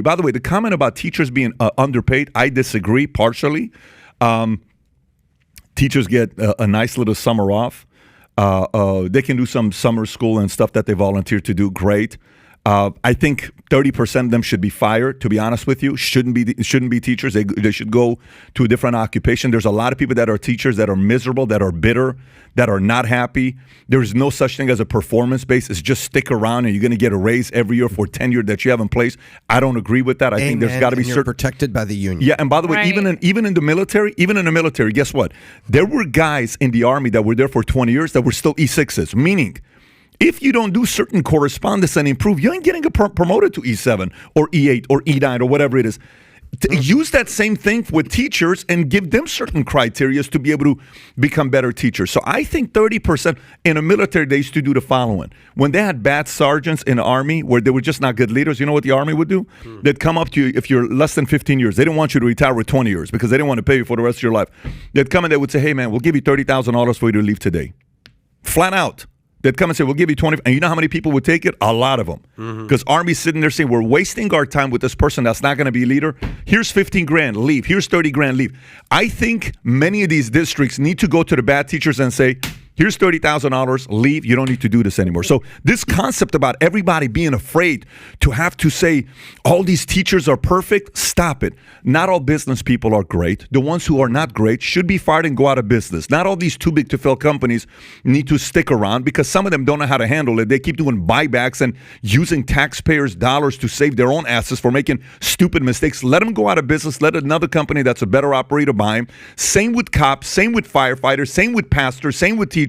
by the way, the comment about teachers being underpaid, I disagree partially. Teachers get a nice little summer off. They can do some summer school and stuff that they volunteer to do. Great. I think 30% of them should be fired, to be honest with you. Shouldn't be teachers. They should go to a different occupation. There's a lot of people that are teachers that are miserable, that are bitter, that are not happy. There is no such thing as a performance base. It's just stick around and you're going to get a raise every year for tenure that you have in place. I don't agree with that. I think there's got to be certain protected by the union. Yeah, and by the way, even in the military, guess what? There were guys in the Army that were there for 20 years that were still E6s, meaning if you don't do certain correspondence and improve, you ain't getting promoted to E7 or E8 or E9 or whatever it is. Use that same thing with teachers and give them certain criteria to be able to become better teachers. So I think 30% in the military, they used to do the following. When they had bad sergeants in the Army where they were just not good leaders, you know what the Army would do? They'd come up to you if you're less than 15 years. They didn't want you to retire with 20 years because they didn't want to pay you for the rest of your life. They'd come and they would say, hey, man, we'll give you $30,000 for you to leave today. Flat out. They'd come and say, we'll give you 20. And you know how many people would take it? A lot of them. Because Army's sitting there saying, we're wasting our time with this person that's not going to be a leader. Here's 15 grand, leave. Here's 30 grand, leave. I think many of these districts need to go to the bad teachers and say, here's $30,000, leave. You don't need to do this anymore. So this concept about everybody being afraid to have to say all these teachers are perfect, stop it. Not all business people are great. The ones who are not great should be fired and go out of business. Not all these too big to fail companies need to stick around because some of them don't know how to handle it. They keep doing buybacks and using taxpayers' dollars to save their own asses for making stupid mistakes. Let them go out of business. Let another company that's a better operator buy them. Same with cops, same with firefighters, same with pastors, same with teachers.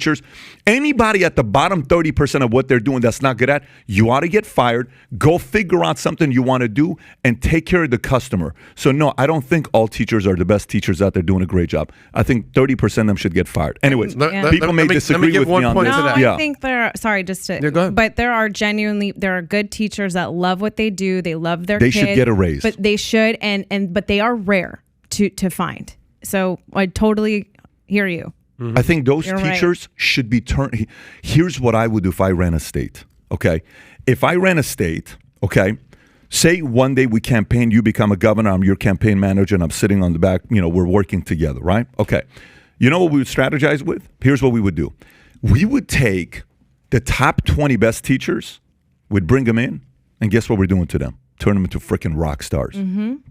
Anybody at the bottom 30% of what they're doing that's not good at, you ought to get fired. Go figure out something you want to do and take care of the customer. So no, I don't think all teachers are the best teachers out there doing a great job. I think 30% of them should get fired. Anyways, people may disagree with me on this. I think there are, but there are good teachers that love what they do. They love their kids. They should get a raise. But they should, but they are rare to find. So I totally hear you. I think those teachers should be turned. Here's what I would do if I ran a state, okay? If I ran a state, okay, say one day we campaign, you become a governor, I'm your campaign manager, and I'm sitting on the back, we're working together, right? Okay. You know what we would strategize with? Here's what we would do. We would take the top 20 best teachers, we'd bring them in, and guess what we're doing to them? Turn them into freaking rock stars.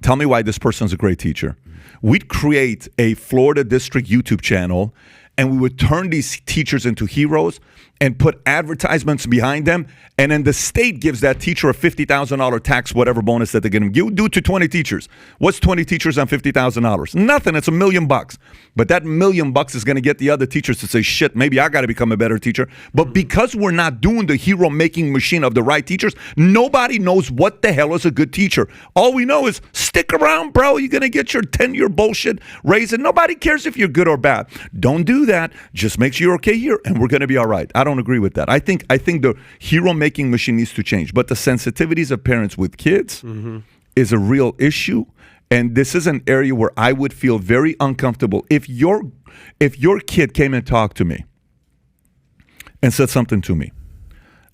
Tell me why this person's a great teacher. We'd create a Florida district YouTube channel and we would turn these teachers into heroes and put advertisements behind them. And then the state gives that teacher a $50,000 tax, whatever bonus that they're going to give. Do it to 20 teachers. What's 20 teachers on $50,000? Nothing. It's $1 million. But that $1 million is going to get the other teachers to say, shit, maybe I got to become a better teacher. But because we're not doing the hero making machine of the right teachers, nobody knows what the hell is a good teacher. All we know is stick around, bro. You're going to get your 10-year bullshit raise. And nobody cares if you're good or bad. Don't do that. Just make sure you're okay here and we're going to be all right. I don't agree with that. I think the hero making machine needs to change. But the sensitivities of parents with kids is a real issue. And this is an area where I would feel very uncomfortable if your kid came and talked to me and said something to me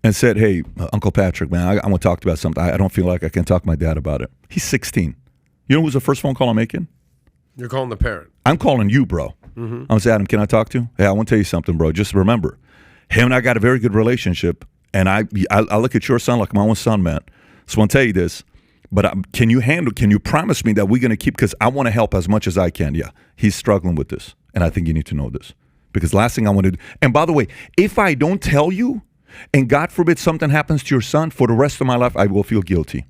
and said, hey, Uncle Patrick, man, I want to talk about something. I don't feel like I can talk to my dad about it. He's 16. You know who's the first phone call I'm making? You're calling the parent. I'm calling you, bro. I'm going to say, Adam, can I talk to you? Hey, I want to tell you something, bro. Just remember, him and I got a very good relationship. And I look at your son like my own son, man. So I want to tell you this. But can you promise me that we're going to keep, because I want to help as much as I can. Yeah, he's struggling with this. And I think you need to know this. Because last thing I want to do, and by the way, if I don't tell you, and God forbid something happens to your son, for the rest of my life, I will feel guilty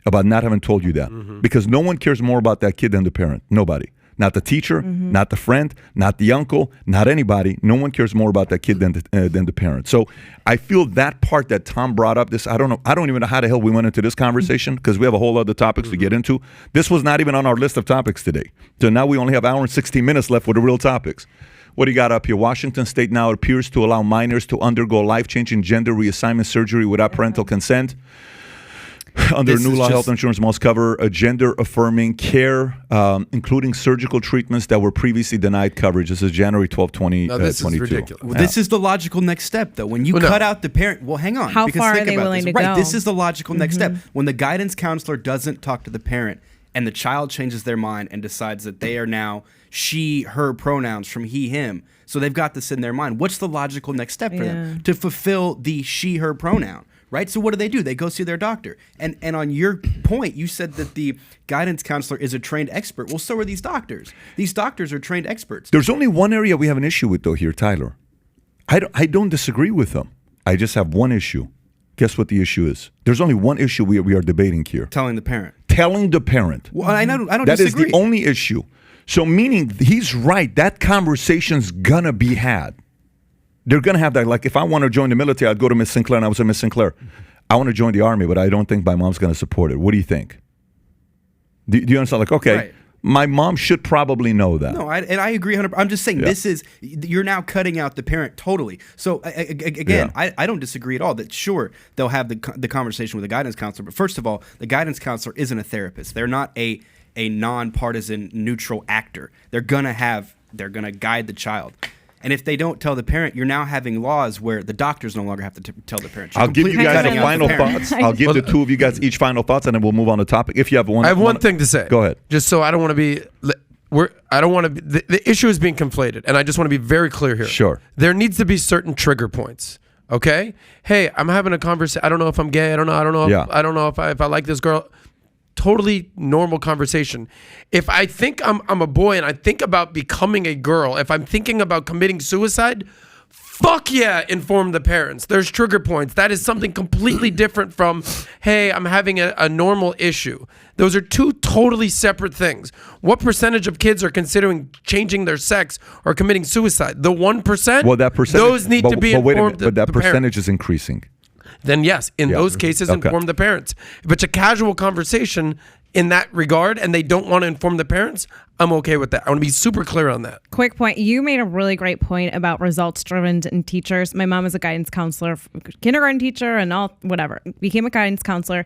about not having told you that. Because no one cares more about that kid than the parent. Nobody. Not the teacher, not the friend, not the uncle, not anybody. No one cares more about that kid than the parent. So I feel that part that Tom brought up, I don't even know how the hell we went into this conversation because we have a whole other topics to get into. This was not even on our list of topics today. So now we only have an hour and 16 minutes left for the real topics. What do you got up here? Washington State now appears to allow minors to undergo life-changing gender reassignment surgery without parental consent. Under new law, health insurance must cover a gender-affirming care, including surgical treatments that were previously denied coverage. This is January 12, 2022. This is ridiculous. Well, this is the logical next step, though. When you cut out the parent, well, hang on. How far are they willing to go? Right, this is the logical next step. When the guidance counselor doesn't talk to the parent and the child changes their mind and decides that they are now she, her pronouns from he, him, so they've got this in their mind, what's the logical next step for them? To fulfill the she, her pronoun. Right? So what do? They go see their doctor. And on your point, you said that the guidance counselor is a trained expert. Well, so are these doctors. These doctors are trained experts. There's only one area we have an issue with, though, here, Tyler. I don't disagree with them. I just have one issue. Guess what the issue is? There's only one issue we are debating here. Telling the parent. Telling the parent. Well, I don't disagree. That is the only issue. So meaning he's right. That conversation's going to be had. They're going to have that. Like, if I want to join the military, I'd go to Miss Sinclair, and I would say, Miss Sinclair, I want to join the Army, but I don't think my mom's going to support it. What do you think? Do you understand? Like, okay, right. My mom should probably know that. No, I agree 100%. I'm just saying this is, you're now cutting out the parent totally. So, again, I don't disagree at all that, sure, they'll have the conversation with the guidance counselor. But first of all, the guidance counselor isn't a therapist. They're not a nonpartisan, neutral actor. They're going to guide the child. And if they don't tell the parent, you're now having laws where the doctors no longer have to tell the parent. I'll give you guys the final thoughts. I'll give the two of you guys each final thoughts, and then we'll move on to the topic. If you have one, I have one thing to say. Go ahead. Just so I don't want to be. The issue is being conflated, and I just want to be very clear here. Sure. There needs to be certain trigger points. Okay. Hey, I'm having a conversation. I don't know if I'm gay. I don't know. I don't know if I like this girl. Totally normal conversation. If I think I'm a boy and I think about becoming a girl, if I'm thinking about committing suicide, fuck yeah, inform the parents. There's trigger points. That is something completely different from, hey, I'm having a normal issue. Those are two totally separate things. What percentage of kids are considering changing their sex or committing suicide? The 1%? Well, that percentage. Those need to be informed. But that percentage is increasing. Then yes, in those cases, inform the parents. If it's a casual conversation in that regard and they don't want to inform the parents, I'm okay with that. I want to be super clear on that. Quick point. You made a really great point about results-driven in teachers. My mom is a guidance counselor, kindergarten teacher, and all whatever. Became a guidance counselor.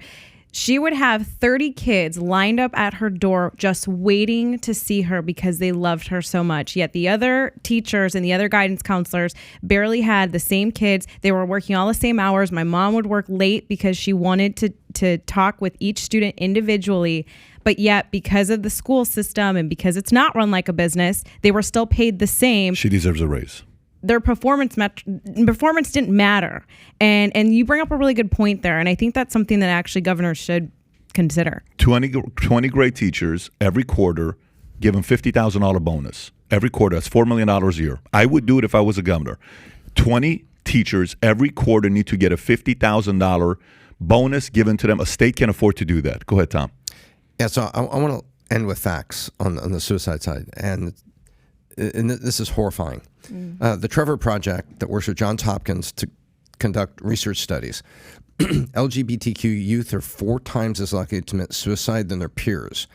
She would have 30 kids lined up at her door just waiting to see her because they loved her so much. Yet the other teachers and the other guidance counselors barely had the same kids. They were working all the same hours. My mom would work late because she wanted to talk with each student individually. But yet, because of the school system and because it's not run like a business, they were still paid the same. She deserves a raise. Their performance didn't matter. And you bring up a really good point there. And I think that's something that actually governors should consider. 20 great teachers every quarter, give them $50,000 bonus. Every quarter, that's $4 million a year. I would do it if I was a governor. 20 teachers every quarter need to get a $50,000 bonus given to them. A state can afford to do that. Go ahead, Tom. Yeah, so I want to end with facts on the suicide side. And this is horrifying. The Trevor Project that works with Johns Hopkins to conduct research studies. LGBTQ youth are 4 times as likely to commit suicide than their peers.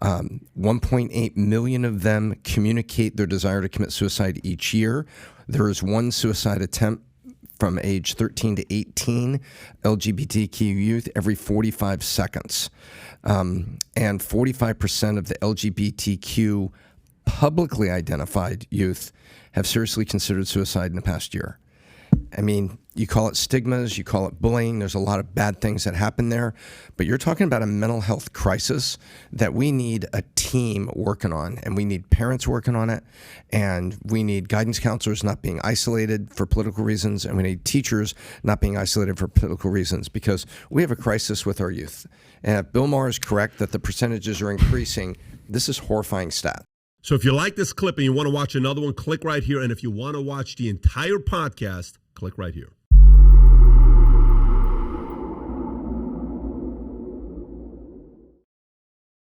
1.8 million of them communicate their desire to commit suicide each year. There is 1 suicide attempt from age 13 to 18, LGBTQ youth, every 45 seconds. And 45% of the LGBTQ publicly identified youth have seriously considered suicide in the past year. I mean, you call it stigmas, you call it bullying. There's a lot of bad things that happen there. But you're talking about a mental health crisis that we need a team working on, and we need parents working on it, and we need guidance counselors not being isolated for political reasons, and we need teachers not being isolated for political reasons, because we have a crisis with our youth. And if Bill Maher is correct that the percentages are increasing, this is horrifying stat. So if you like this clip and you want to watch another one, click right here. And if you want to watch the entire podcast, click right here.